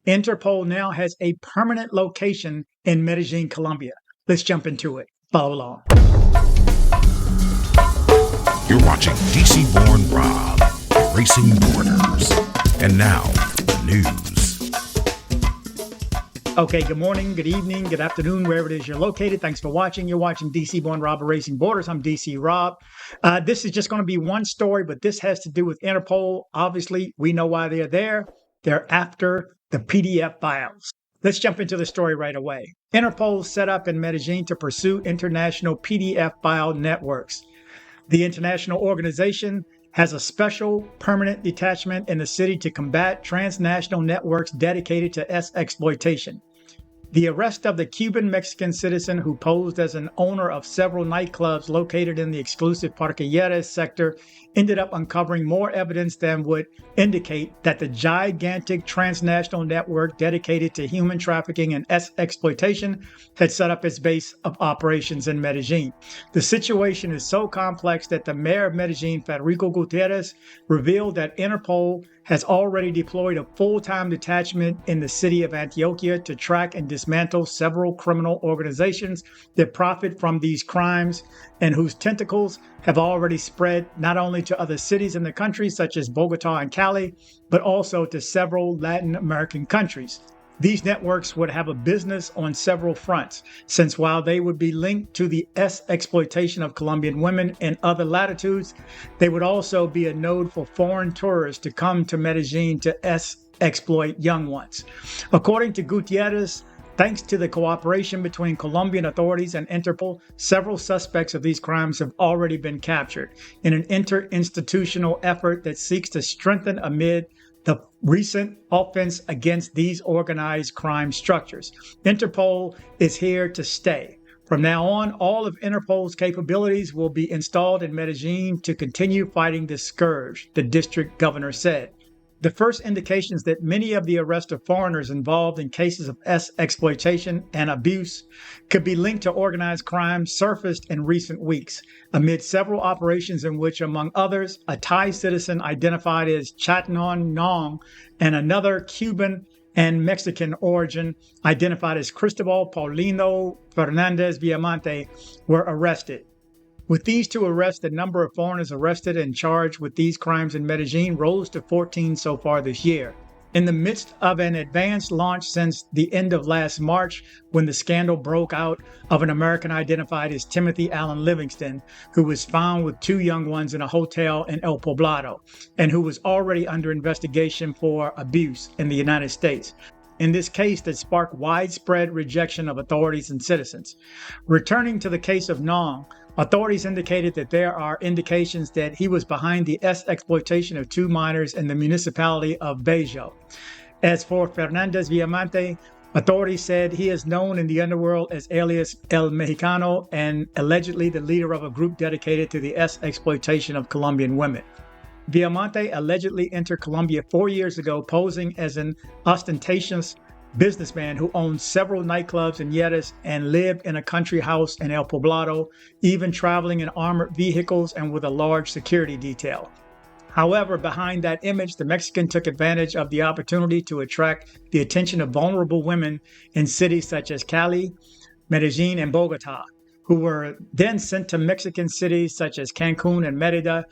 Interpol now has a permanent location in Medellin, Colombia. Let's jump into it. Follow along. You're watching dcbornrob, Erasing Borders. And now, the news. Okay, good morning, good evening, good afternoon, wherever it is you're located. Thanks for watching. You're watching dcbornrob, Erasing Borders. I'm DC Rob. This is just going to be one story, but this has to do with Interpol. Obviously, we know why they're there. They're after the PDF files. Let's jump into the story right away. Interpol set up in Medellin to pursue international PDF file networks. The international organization has a special permanent detachment in the city to combat transnational networks dedicated to exploitation. The arrest of the Cuban-Mexican citizen who posed as an owner of several nightclubs located in the exclusive Parque Lleras sector ended up uncovering more evidence than would indicate that the gigantic transnational network dedicated to human trafficking and exploitation had set up its base of operations in Medellin. The situation is so complex that the mayor of Medellin, Federico Gutiérrez, revealed that Interpol has already deployed a full-time detachment in the city of Antioquia to track and dismantle several criminal organizations that profit from these crimes and whose tentacles have already spread not only to other cities in the country, such as Bogota and Cali, but also to several Latin American countries. These networks would have a business on several fronts, since while they would be linked to the exploitation of Colombian women in other latitudes, they would also be a node for foreign tourists to come to Medellin to exploit young ones. According to Gutierrez, thanks to the cooperation between Colombian authorities and Interpol, several suspects of these crimes have already been captured in an interinstitutional effort that seeks to strengthen amid the recent offense against these organized crime structures. Interpol is here to stay. From now on, all of Interpol's capabilities will be installed in Medellin to continue fighting this scourge, the district governor said. The first indications that many of the arrest of foreigners involved in cases of exploitation and abuse could be linked to organized crime surfaced in recent weeks, amid several operations in which, among others, a Thai citizen identified as Chatnon Nong and another Cuban and Mexican origin identified as Cristobal Paulino Fernandez Villamonte were arrested. With these two arrests, the number of foreigners arrested and charged with these crimes in Medellin rose to 14 so far this year. In the midst of an advanced launch since the end of last March, when the scandal broke out of an American identified as Timothy Allen Livingston, who was found with two young ones in a hotel in El Poblado, and who was already under investigation for abuse in the United States. In this case that sparked widespread rejection of authorities and citizens. Returning to the case of Nong, authorities indicated that there are indications that he was behind the exploitation of two minors in the municipality of Bello. As for Fernandez Villamonte, authorities said he is known in the underworld as alias El Mexicano and allegedly the leader of a group dedicated to the exploitation of Colombian women. Villamonte allegedly entered Colombia 4 years ago posing as an ostentatious businessman who owned several nightclubs in Lleras and lived in a country house in El Poblado, even traveling in armored vehicles and with a large security detail. However, behind that image, the Mexican took advantage of the opportunity to attract the attention of vulnerable women in cities such as Cali, Medellin, and Bogota, who were then sent to Mexican cities such as Cancun and Merida,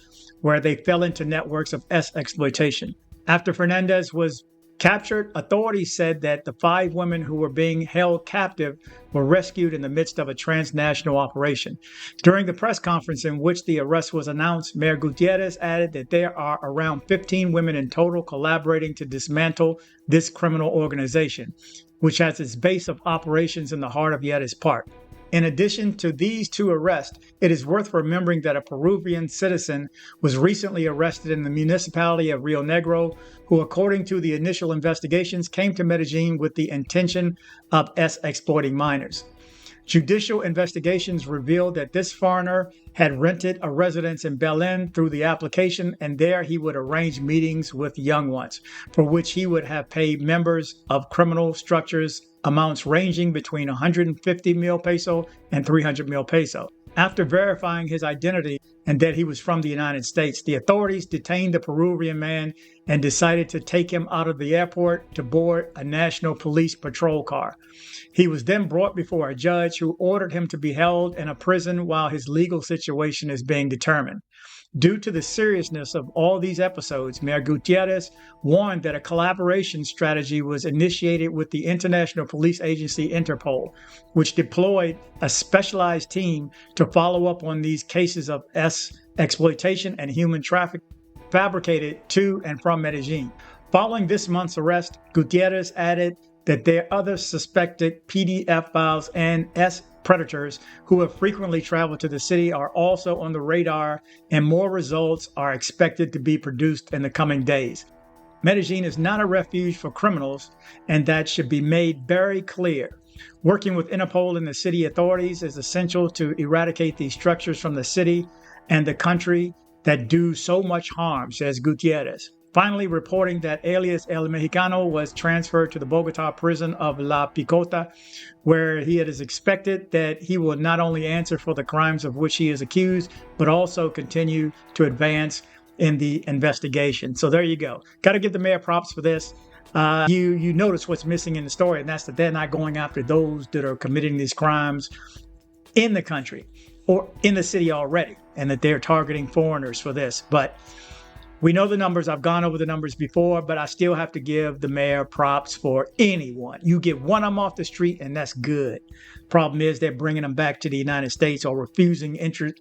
where they fell into networks of exploitation. After Fernandez was captured, authorities said that the 5 women who were being held captive were rescued in the midst of a transnational operation. During the press conference in which the arrest was announced, Mayor Gutierrez added that there are around 15 women in total collaborating to dismantle this criminal organization, which has its base of operations in the heart of Lleras Park. In addition to these 2 arrests, it is worth remembering that a Peruvian citizen was recently arrested in the municipality of Rio Negro, who, according to the initial investigations, came to Medellin with the intention of exploiting minors. Judicial investigations revealed that this foreigner had rented a residence in Medellin through the application, and there he would arrange meetings with young ones, for which he would have paid members of criminal structures amounts ranging between 150 mil peso and 300 mil peso. After verifying his identity and that he was from the United States. The authorities detained the Peruvian man and decided to take him out of the airport to board a national police patrol car. He was then brought before a judge who ordered him to be held in a prison while his legal situation is being determined. Due to the seriousness of all these episodes, Mayor Gutierrez warned that a collaboration strategy was initiated with the international police agency Interpol, which deployed a specialized team to follow up on these cases of exploitation and human trafficking fabricated to and from Medellin. Following this month's arrest, Gutierrez added that there are other suspected PDF files and predators who have frequently traveled to the city are also on the radar, and more results are expected to be produced in the coming days. Medellin is not a refuge for criminals, and that should be made very clear. Working with Interpol and the city authorities is essential to eradicate these structures from the city and the country that do so much harm, says Gutierrez. Finally, reporting that alias El Mexicano was transferred to the Bogota prison of La Picota, where it is expected that he will not only answer for the crimes of which he is accused, but also continue to advance in the investigation. So there you go. Got to give the mayor props for this. You notice what's missing in the story, and that's that they're not going after those that are committing these crimes in the country or in the city already, and that they're targeting foreigners for this. But we know the numbers. I've gone over the numbers before, but I still have to give the mayor props for anyone. You get one of them off the street, and that's good. Problem is they're bringing them back to the United States or refusing entry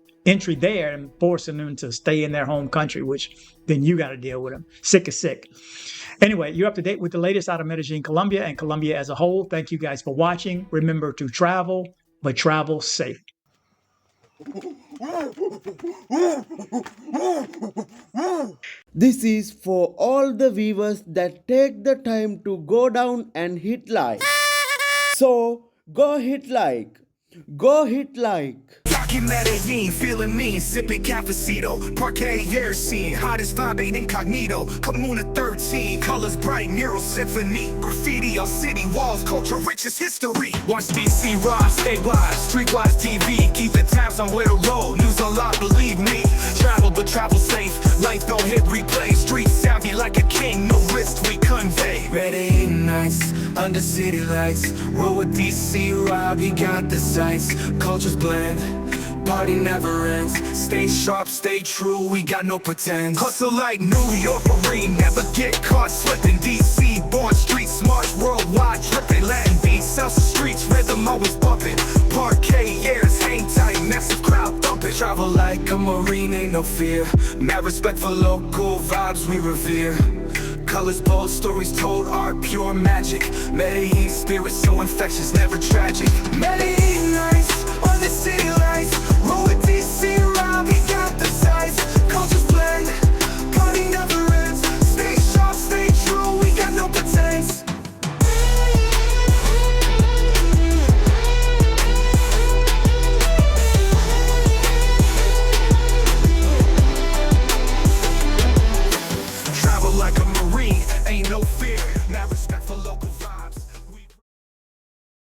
there and forcing them to stay in their home country, which then you got to deal with them. Sick is sick. Anyway, you're up to date with the latest out of Medellin, Colombia, and Colombia as a whole. Thank you guys for watching. Remember to travel, but travel safe. This is for all the viewers that take the time to go down and hit like. So, go hit like. Go hit like. Rockin' Medellin, feeling mean, sipping cafecito. Parque Lleras, hottest vibe, incognito. Comuna 13, colors bright, mural symphony. Graffiti on city walls, culture rich as history. Watch DC Rob, stay wise, streetwise TV. Keeping tabs on where to roll, news a lot, believe me. Travel but travel safe, life don't hit replay. Streets savvy like a king, no risk we convey. Medellin nights, under city lights. Roll with DC Rob, he got the sights. Cultures blend, party never ends. Stay sharp, stay true, we got no pretend. Hustle like New York Marine, never get caught slipping. DC born, street smart, worldwide tripping. Latin beats, salsa streets, rhythm always bumping. Parque Lleras, hang tight, massive crowd thumping. Travel like a Marine, ain't no fear. Mad respect for local vibes we revere. Colors bold, stories told, art pure magic. Medellin spirit so infectious, never tragic. Medellin nights, on the city lights.